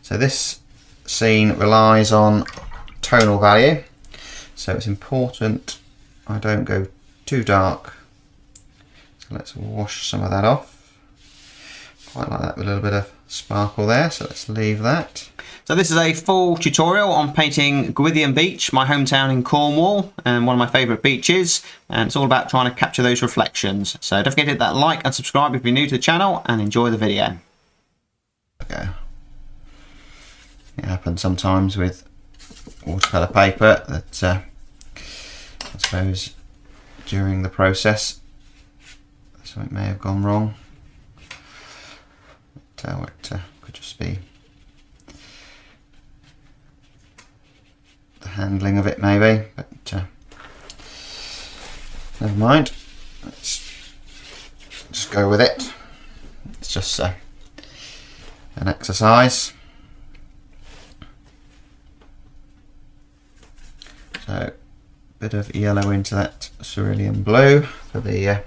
So this scene relies on tonal value, so it's important I don't go too dark. So let's wash some of that off. Quite like that with a little bit of sparkle there, so let's leave that. So this is a full tutorial on painting Gwithian Beach, my hometown in Cornwall, and one of my favourite beaches, and it's all about trying to capture those reflections. So don't forget to hit that like and subscribe if you're new to the channel, and enjoy the video. Okay. It happens sometimes with watercolour paper that I suppose during the process something may have gone wrong. But, it could just be the handling of it maybe, but never mind. Let's just go with it. It's just an exercise. So a bit of yellow into that cerulean blue for the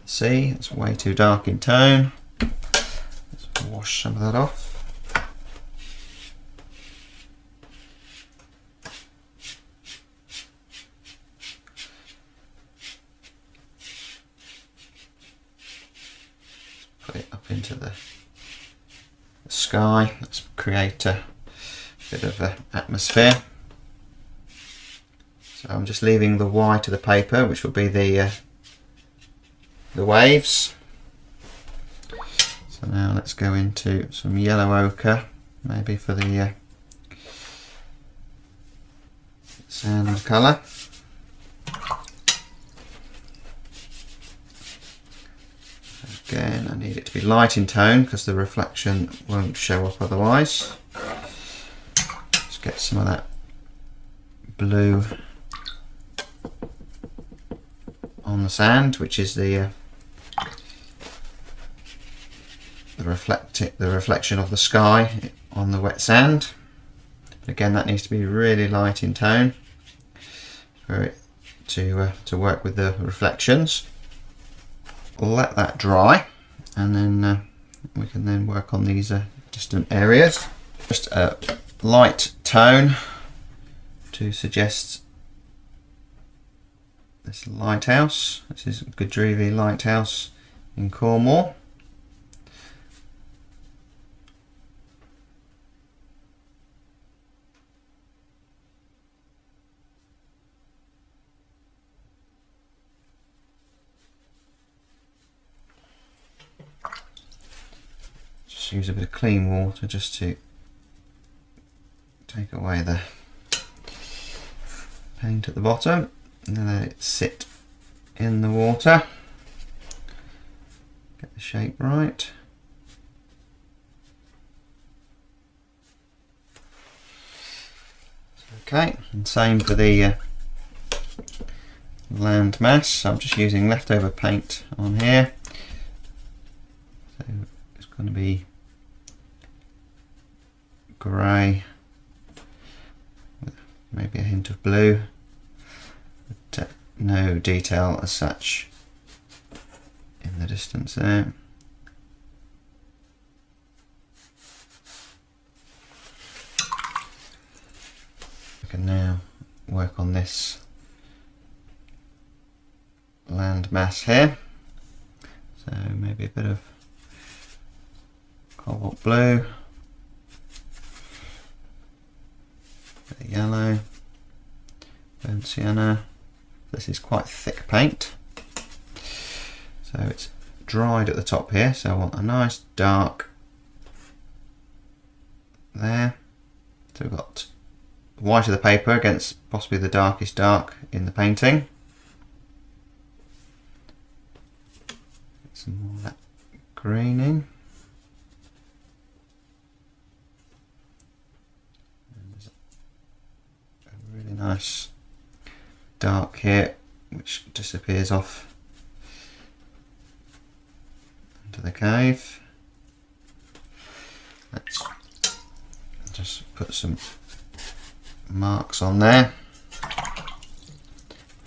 sea. It's way too dark in tone. Let's wash some of that off. Put it up into the sky. Let's create a bit of an atmosphere. So I'm just leaving the white of the paper, which will be the waves. So now let's go into some yellow ochre, maybe for the sand colour. Again, I need it to be light in tone because the reflection won't show up otherwise. Let's get some of that blue on the sand, which is the reflection of the sky on the wet sand. Again, that needs to be really light in tone for it to work with the reflections. We'll let that dry, and then we can then work on these distant areas. Just a light tone to suggest this lighthouse. This is Godrevy Lighthouse in Cornwall. Just use a bit of clean water just to take away the paint at the bottom, and then let it sit in the water. Get the shape right. Okay, and same for the land mass. I'm just using leftover paint on here. So it's going to be grey with maybe a hint of blue, but no detail as such in the distance there. We can now work on this land mass here. So maybe a bit of cobalt blue, bit of yellow, burnt sienna. This is quite thick paint, so it's dried at the top here, so I want a nice dark there. So we've got white of the paper against possibly the darkest dark in the painting. Get some more of that green in. And there's a really nice dark here which disappears off into the cave. Let's just put some marks on there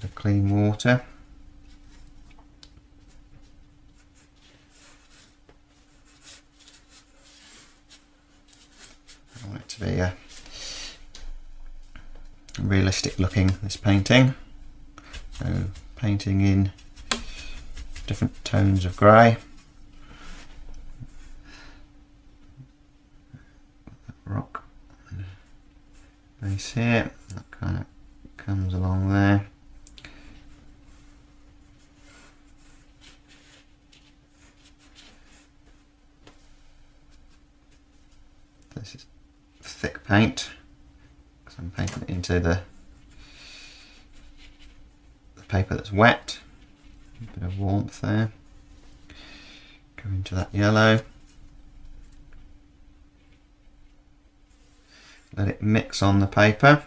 with clean water. I want it to be realistic looking, this painting. So painting in different tones of grey. Rock base here, that kind of comes along there. This is thick paint because I'm painting it into the paper that's wet. A bit of warmth there. Go into that yellow. Let it mix on the paper.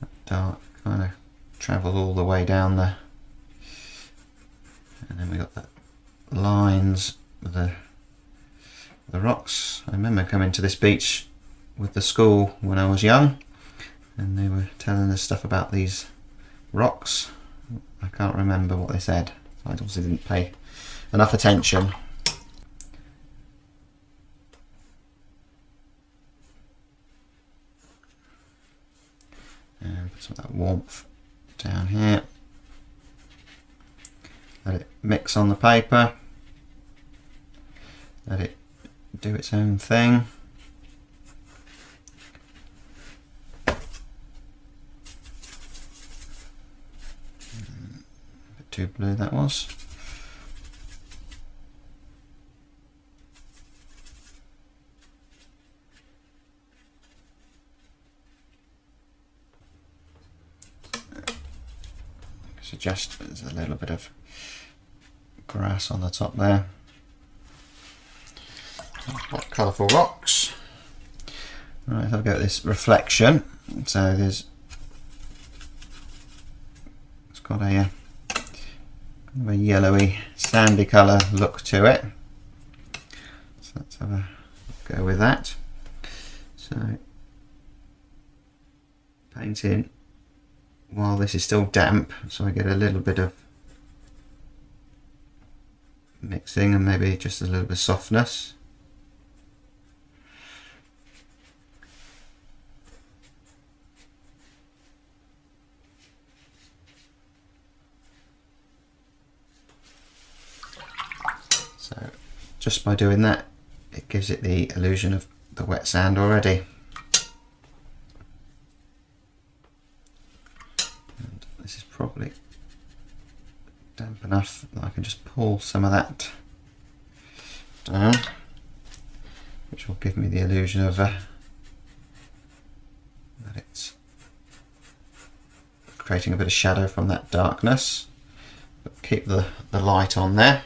That dark kind of travel all the way down the, and then we got the lines with the rocks. I remember coming to this beach with the school when I was young, and they were telling us stuff about these rocks. I can't remember what they said, so I obviously didn't pay enough attention. And put some of that warmth down here. Let it mix on the paper. Let it do its own thing. A bit too blue that was. Suggest there's a little bit of grass on the top there. What colourful rocks. Right, I've got this reflection. So it's got a kind of a yellowy, sandy colour look to it. So let's have a go with that. So painting while this is still damp, so I get a little bit of mixing and maybe just a little bit of softness. So just by doing that, it gives it the illusion of the wet sand already. And this is probably damp enough that I can just pull some of that down, which will give me the illusion of that it's creating a bit of shadow from that darkness, but keep the light on there.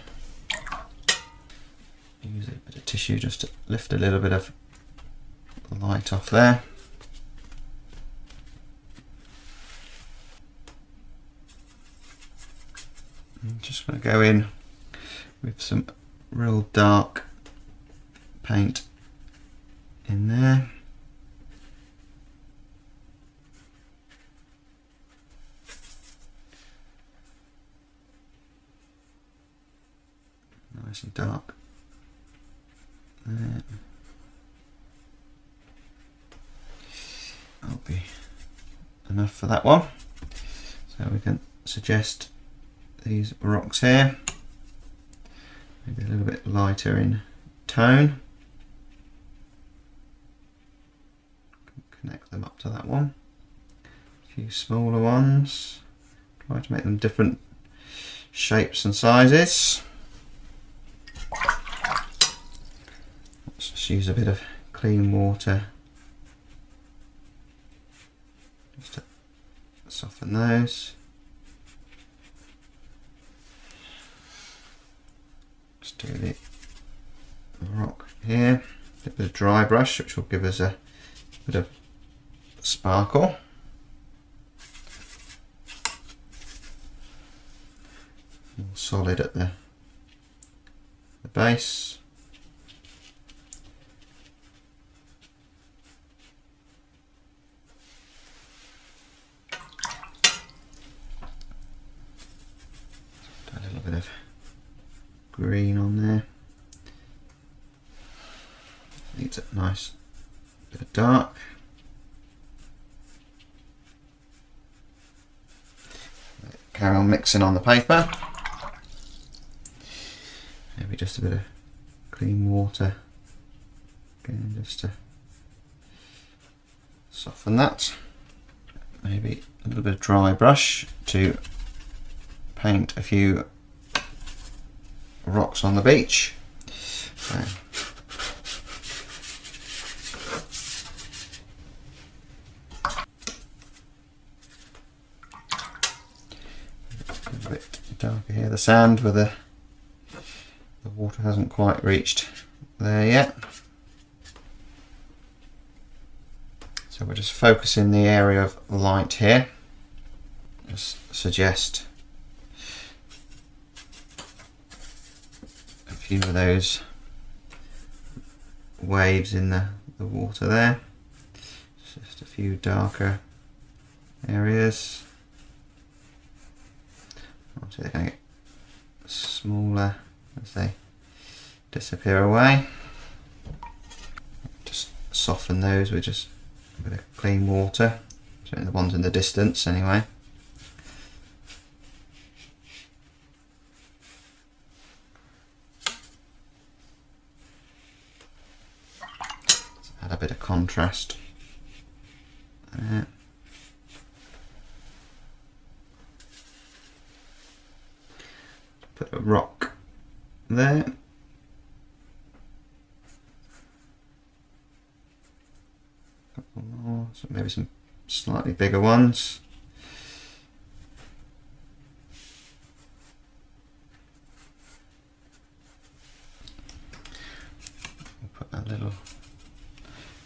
Use a bit of tissue just to lift a little bit of light off there. I'm just going to go in with some real dark paint in there. Nice and dark. There. That'll be enough for that one. So we can suggest these rocks here, maybe a little bit lighter in tone. Connect them up to that one. A few smaller ones. Try to make them different shapes and sizes. Let's just use a bit of clean water just to soften those. Just do the rock here. A bit of dry brush, which will give us a bit of sparkle. More solid at the base. A little bit of green on there. Needs a nice bit of dark. Carry on mixing on the paper. Maybe just a bit of clean water again, just to soften that. Maybe a little bit of dry brush to paint a few rocks on the beach. So, a bit darker here, the sand where the water hasn't quite reached there yet. So we're just focusing the area of light here. Just suggest a few of those waves in the water there. Just a few darker areas. Obviously they're going to get smaller as they disappear away. Just soften those with just a bit of clean water, certainly the ones in the distance anyway. Let's add a bit of contrast there. Put a rock there. A couple more, so maybe some slightly bigger ones. We'll put a little,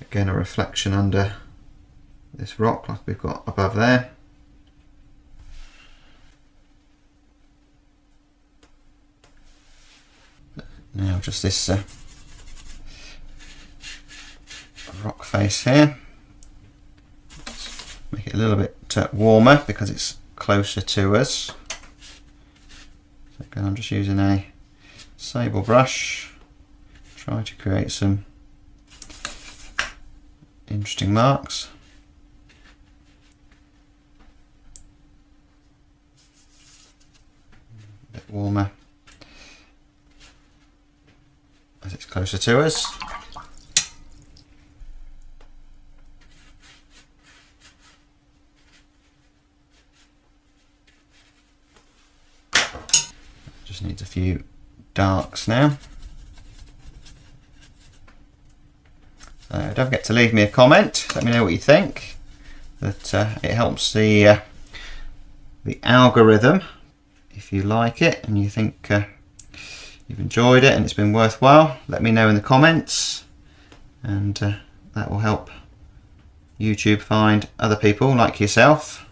again, a reflection under this rock like we've got above there. Now just this rock face here. Let's make it a little bit warmer because it's closer to us. So again, I'm just using a sable brush, try to create some interesting marks. A bit warmer as it's closer to us. Just needs a few darks now. So don't forget to leave me a comment, let me know what you think. That it helps the algorithm if you like it and you think you've enjoyed it and it's been worthwhile. Let me know in the comments, and that will help YouTube find other people like yourself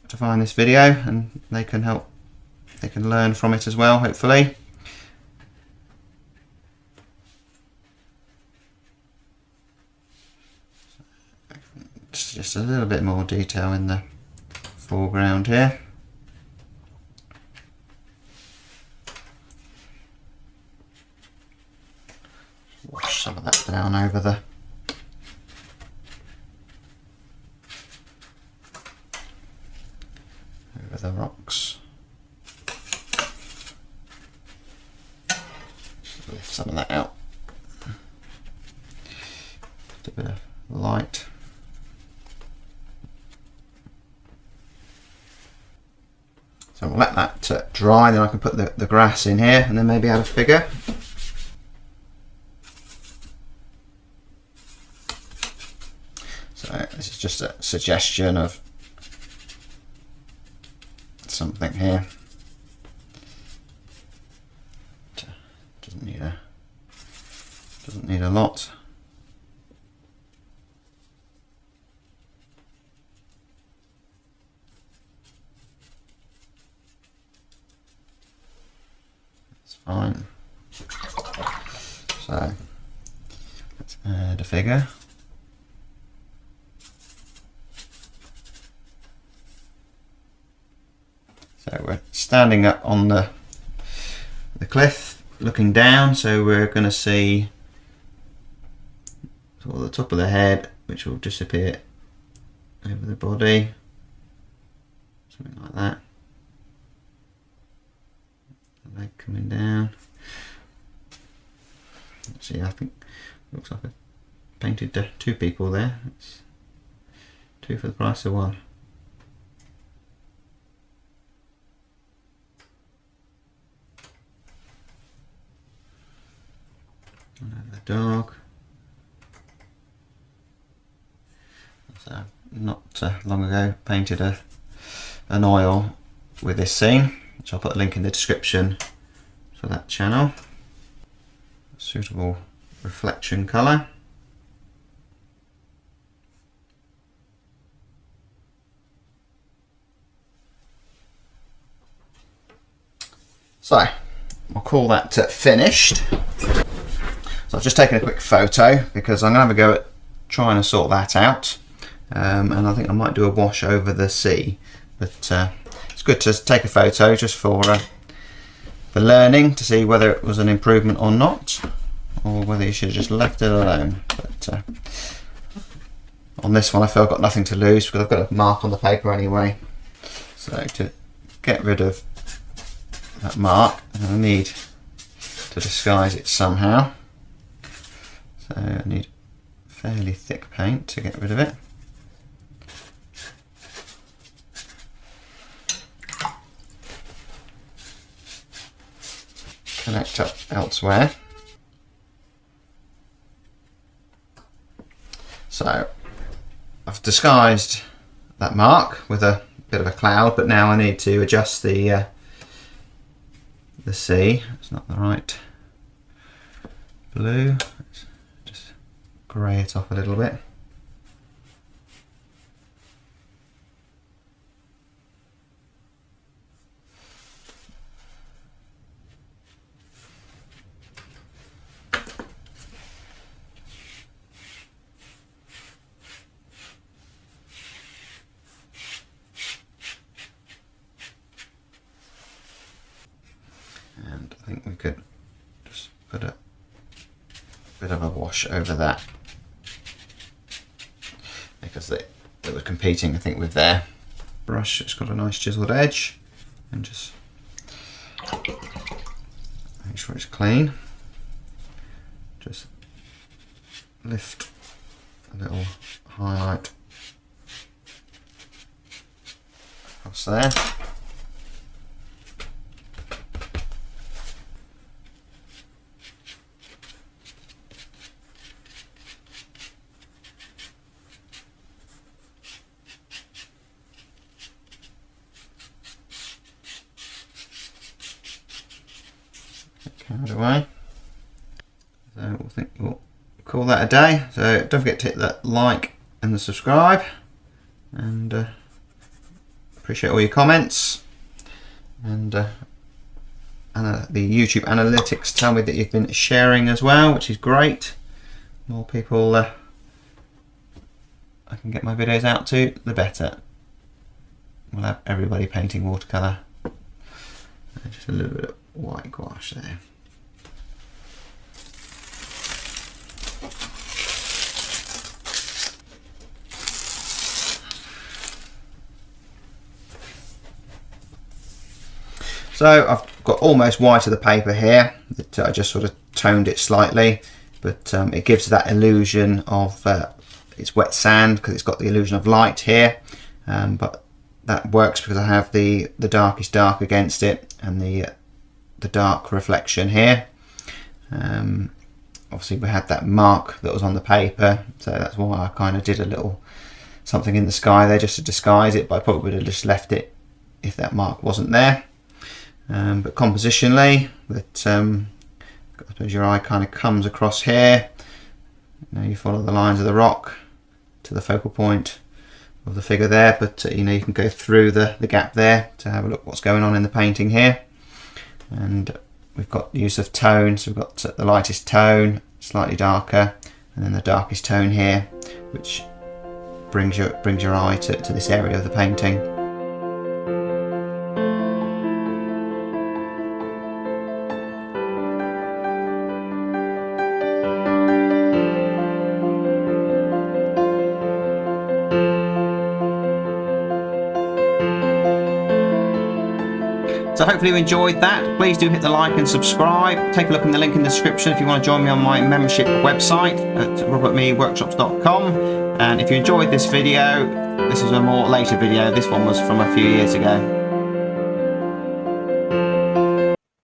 to find this video, and they can learn from it as well, hopefully. Just a little bit more detail in the foreground here. Wash some of that down over the rocks. Just lift some of that out. Just a bit of light. So we'll let that dry, then I can put the grass in here and then maybe add a figure. So this is just a suggestion of something here. Doesn't need a lot. It's fine. So let's add a figure. So we're standing up on the cliff looking down, so we're going to see sort of the top of the head, which will disappear over the body, something like that. The leg coming down. Let's see, I think it looks like I painted 2 people there. It's 2 for the price of 1. And the dog. So not long ago painted an oil with this scene, which I'll put a link in the description for that channel. Suitable reflection colour. So I'll call that finished. So I've just taken a quick photo because I'm going to have a go at trying to sort that out, and I think I might do a wash over the sea, but it's good to take a photo just for learning, to see whether it was an improvement or not, or whether you should have just left it alone. But on this one I feel I've got nothing to lose because I've got a mark on the paper anyway. So to get rid of that mark, I need to disguise it somehow. So I need fairly thick paint to get rid of it. Connect up elsewhere. So I've disguised that mark with a bit of a cloud, but now I need to adjust the sea. It's not the right blue. Let's just grey it off a little bit. And I think we could just put a bit of a wash over that, because it was competing, I think, with their brush. It's got a nice chiseled edge, and just make sure it's clean. Just lift a little highlight across there. Carried away. So we'll call that a day. So don't forget to hit that like and the subscribe, and appreciate all your comments, and the YouTube analytics tell me that you've been sharing as well, which is great. More people I can get my videos out to, the better. We'll have everybody painting watercolour. Just a little bit of white gouache there. So I've got almost white of the paper here. I just sort of toned it slightly, but it gives that illusion of it's wet sand because it's got the illusion of light here. But that works because I have the darkest dark against it and the dark reflection here. Obviously we had that mark that was on the paper, so that's why I kind of did a little something in the sky there just to disguise it, but I probably would have just left it if that mark wasn't there. But compositionally, that I suppose your eye kind of comes across here. You know, you follow the lines of the rock to the focal point of the figure there, but you know, you can go through the gap there to have a look what's going on in the painting here. And we've got the use of tone, so we've got the lightest tone, slightly darker, and then the darkest tone here, which brings your eye to this area of the painting. So hopefully you enjoyed that. Please do hit the like and subscribe. Take a look in the link in the description if you want to join me on my membership website at robertmeeworkshops.com. And if you enjoyed this video, this is a more later video. This one was from a few years ago.